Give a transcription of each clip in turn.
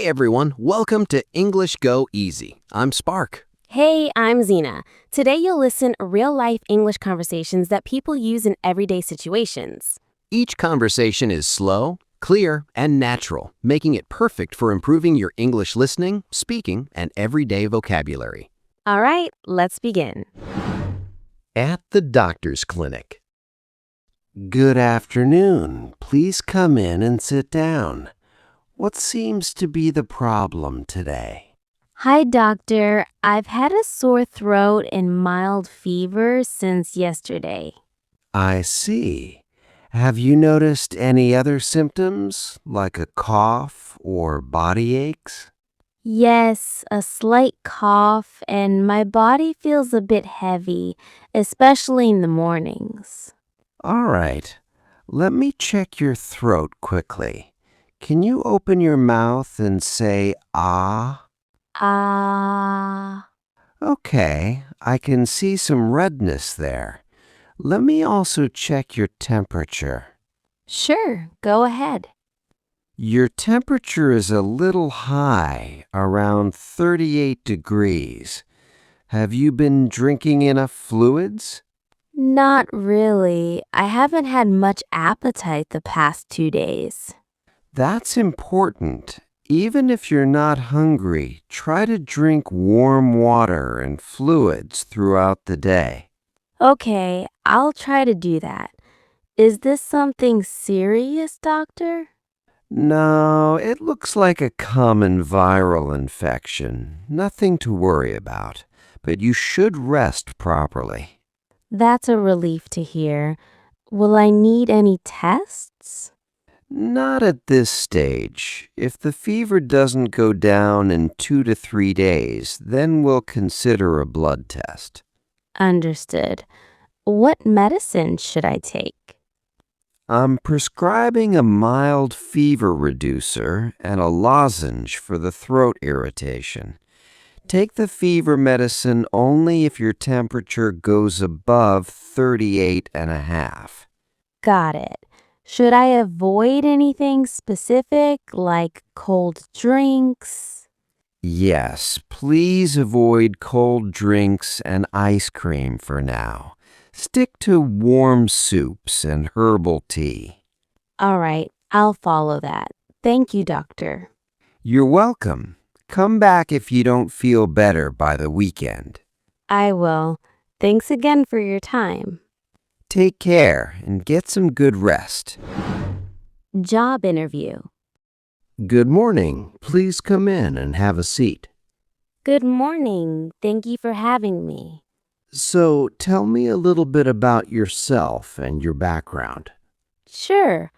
Hey everyone, welcome to English Go Easy. I'm Spark. Hey, I'm Xena. Today you'll listen real-life English conversations that people use in everyday situations. Each conversation is slow, clear, and natural, making it perfect for improving your English listening, speaking, and everyday vocabulary. All right, let's begin. At the doctor's clinic. Good afternoon. Please come in and sit down. What seems to be the problem today? Hi, doctor. I've had a sore throat and mild fever since yesterday. I see. Have you noticed any other symptoms, like a cough or body aches? Yes, a slight cough, and my body feels a bit heavy, especially in the mornings. All right. Let me check your throat quickly. Can you open your mouth and say ah? Ah. Okay, I can see some redness there. Let me also check your temperature. Sure, go ahead. Your temperature is a little high, around 38 degrees. Have you been drinking enough fluids? Not really. I haven't had much appetite the past 2 days. That's important. Even if you're not hungry, try to drink warm water and fluids throughout the day. Okay, I'll try to do that. Is this something serious, doctor? No, it looks like a common viral infection. Nothing to worry about, but you should rest properly. That's a relief to hear. Will I need any tests? Not at this stage. If the fever doesn't go down in 2 to 3 days, then we'll consider a blood test. Understood. What medicine should I take? I'm prescribing a mild fever reducer and a lozenge for the throat irritation. Take the fever medicine only if your temperature goes above 38.5. Got it. Should I avoid anything specific like cold drinks? Yes, please avoid cold drinks and ice cream for now. Stick to warm soups and herbal tea. All right, I'll follow that. Thank you, doctor. You're welcome. Come back if you don't feel better by the weekend. I will. Thanks again for your time. Take care and get some good rest. Job interview. Good morning. Please come in and have a seat. Good morning. Thank you for having me. So, tell me a little bit about yourself and your background. Sure.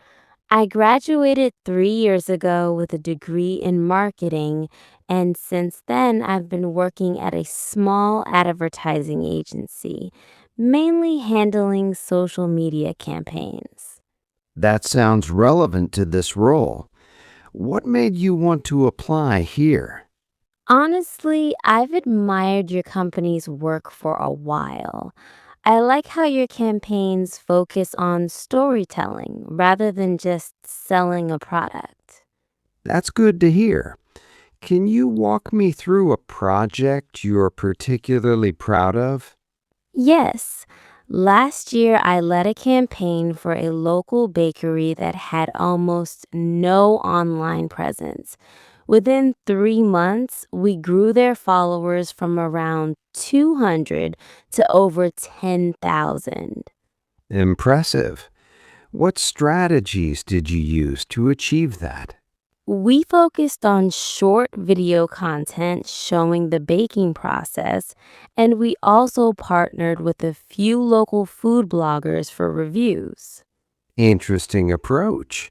I graduated 3 years ago with a degree in marketing, and since then I've been working at a small advertising agency, mainly handling social media campaigns. That sounds relevant to this role. What made you want to apply here? Honestly, I've admired your company's work for a while. I like how your campaigns focus on storytelling rather than just selling a product. That's good to hear. Can you walk me through a project you're particularly proud of? Yes, last year I led a campaign for a local bakery that had almost no online presence. Within 3 months, we grew their followers from around 200 to over 10,000. Impressive. What strategies did you use to achieve that? We focused on short video content showing the baking process, and we also partnered with a few local food bloggers for reviews. Interesting approach.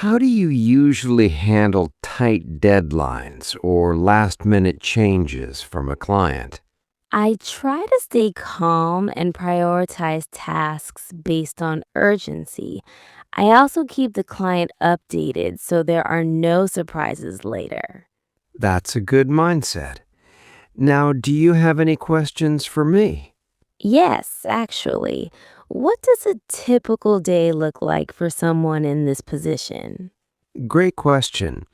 How do you usually handle tight deadlines or last-minute changes from a client? I try to stay calm and prioritize tasks based on urgency. I also keep the client updated so there are no surprises later. That's a good mindset. Now, do you have any questions for me? Yes, actually. What does a typical day look like for someone in this position? Great question.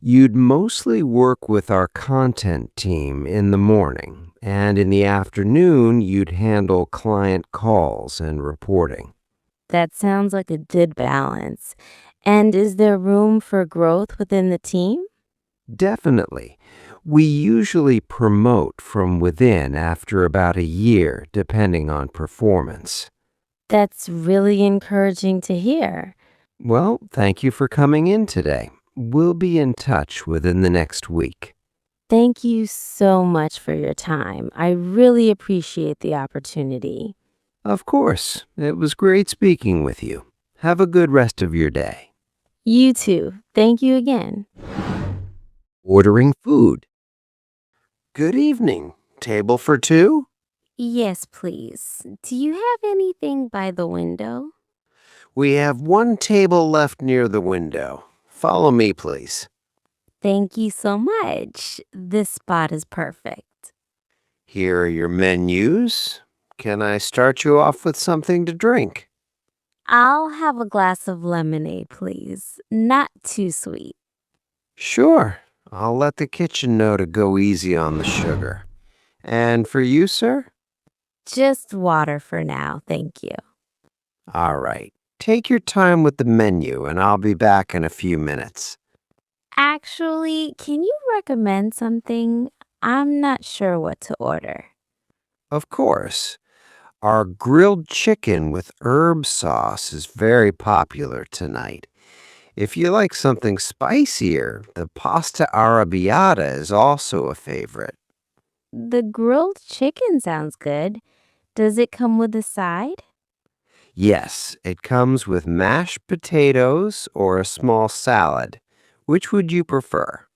You'd mostly work with our content team in the morning, and in the afternoon, you'd handle client calls and reporting. That sounds like a good balance. And is there room for growth within the team? Definitely. We usually promote from within after about a year, depending on performance. That's really encouraging to hear. Well, thank you for coming in today. We'll be in touch within the next week. Thank you so much for your time. I really appreciate the opportunity. Of course, it was great speaking with you. Have a good rest of your day. You too. Thank you again. Ordering food. Good evening. Table for two? Yes, please. Do you have anything by the window? We have one table left near the window. Follow me, please. Thank you so much. This spot is perfect. Here are your menus. Can I start you off with something to drink? I'll have a glass of lemonade, please. Not too sweet. Sure. I'll let the kitchen know to go easy on the sugar. And for you, sir? Just water for now, thank you. All right. Take your time with the menu, and I'll be back in a few minutes. Actually, can you recommend something? I'm not sure what to order. Of course. Our grilled chicken with herb sauce is very popular tonight. If you like something spicier, the pasta arrabbiata is also a favorite. The grilled chicken sounds good. Does it come with a side? Yes, it comes with mashed potatoes or a small salad. Which would you prefer?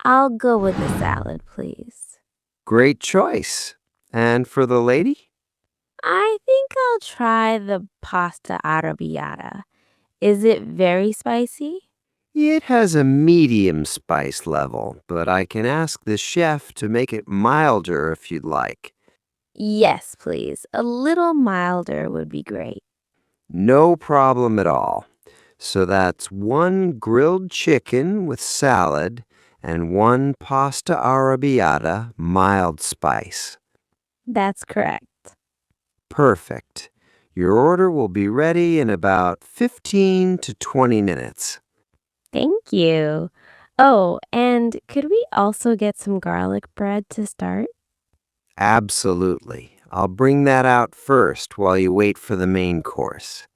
I'll go with the salad, please. Great choice. And for the lady? I think I'll try the pasta arrabbiata. Is it very spicy? It has a medium spice level, but I can ask the chef to make it milder if you'd like. Yes, please. A little milder would be great. No problem at all. So that's one grilled chicken with salad and one pasta arrabbiata mild spice. That's correct. Perfect. Your order will be ready in about 15 to 20 minutes. Thank you. Oh, and could we also get some garlic bread to start? Absolutely. I'll bring that out first while you wait for the main course.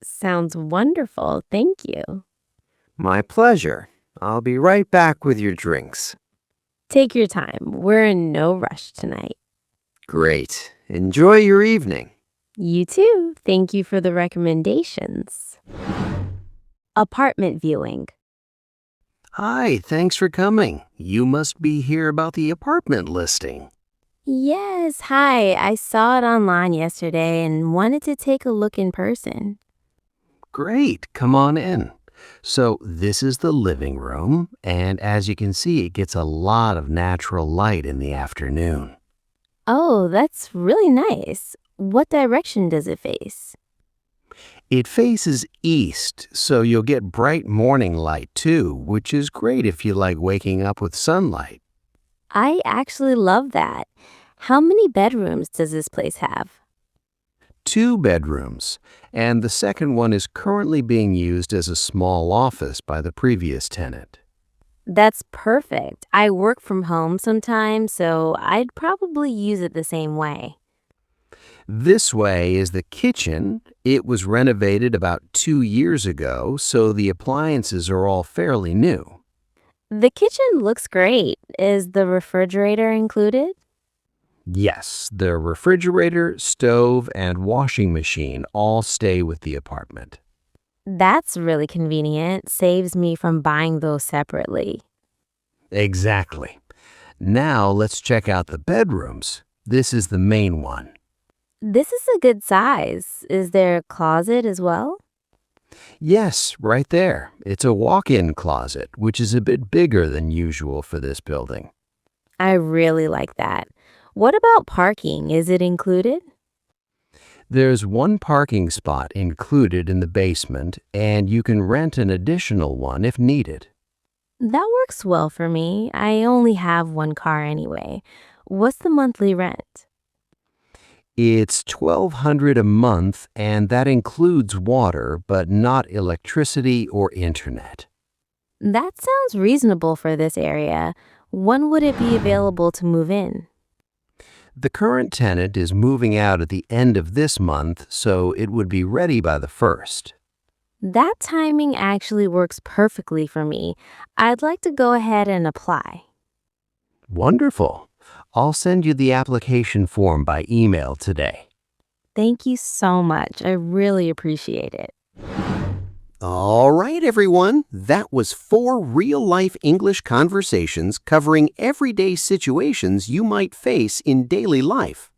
Sounds wonderful. Thank you. My pleasure. I'll be right back with your drinks. Take your time. We're in no rush tonight. Great. Enjoy your evening. You too. Thank you for the recommendations. Apartment viewing. Hi, thanks for coming. You must be here about the apartment listing. Yes, hi. I saw it online yesterday and wanted to take a look in person. Great, come on in. So this is the living room, and as you can see, it gets a lot of natural light in the afternoon. Oh, that's really nice. What direction does it face? It faces east, so you'll get bright morning light too, which is great if you like waking up with sunlight. I actually love that. How many bedrooms does this place have? 2 bedrooms, and the second one is currently being used as a small office by the previous tenant. That's perfect. I work from home sometimes, so I'd probably use it the same way. This way is the kitchen. It was renovated about 2 years ago, so the appliances are all fairly new. The kitchen looks great. Is the refrigerator included? Yes, the refrigerator, stove, and washing machine all stay with the apartment. That's really convenient. Saves me from buying those separately. Exactly. Now let's check out the bedrooms. This is the main one. This is a good size. Is there a closet as well? Yes, right there. It's a walk-in closet, which is a bit bigger than usual for this building. I really like that. What about parking? Is it included? There's one parking spot included in the basement, and you can rent an additional one if needed. That works well for me. I only have one car anyway. What's the monthly rent? It's $1,200 a month, and that includes water, but not electricity or internet. That sounds reasonable for this area. When would it be available to move in? The current tenant is moving out at the end of this month, so it would be ready by the 1st. That timing actually works perfectly for me. I'd like to go ahead and apply. Wonderful. I'll send you the application form by email today. Thank you so much. I really appreciate it. All right, everyone. That was 4 real-life English conversations covering everyday situations you might face in daily life.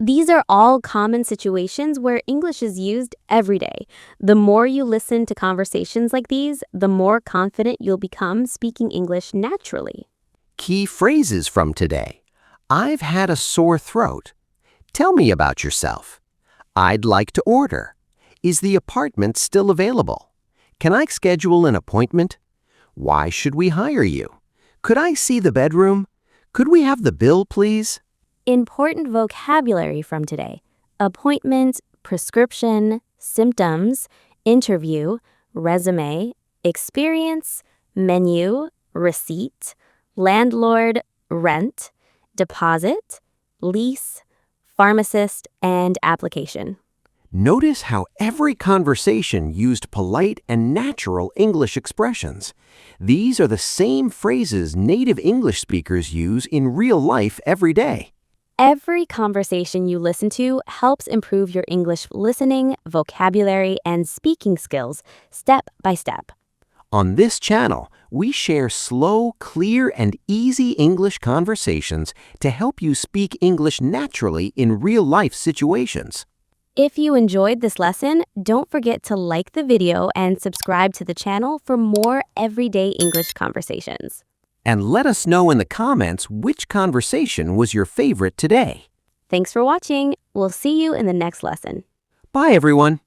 These are all common situations where English is used every day. The more you listen to conversations like these, the more confident you'll become speaking English naturally. Key phrases from today. I've had a sore throat. Tell me about yourself. I'd like to order. Is the apartment still available? Can I schedule an appointment? Why should we hire you? Could I see the bedroom? Could we have the bill, please? Important vocabulary from today: appointment, prescription, symptoms, interview, resume, experience, menu, receipt, landlord, rent, deposit, lease, pharmacist, and application. Notice how every conversation used polite and natural English expressions. These are the same phrases native English speakers use in real life every day. Every conversation you listen to helps improve your English listening, vocabulary, and speaking skills step by step. On this channel, we share slow, clear, and easy English conversations to help you speak English naturally in real-life situations. If you enjoyed this lesson, don't forget to like the video and subscribe to the channel for more everyday English conversations. And let us know in the comments which conversation was your favorite today. Thanks for watching. We'll see you in the next lesson. Bye, everyone.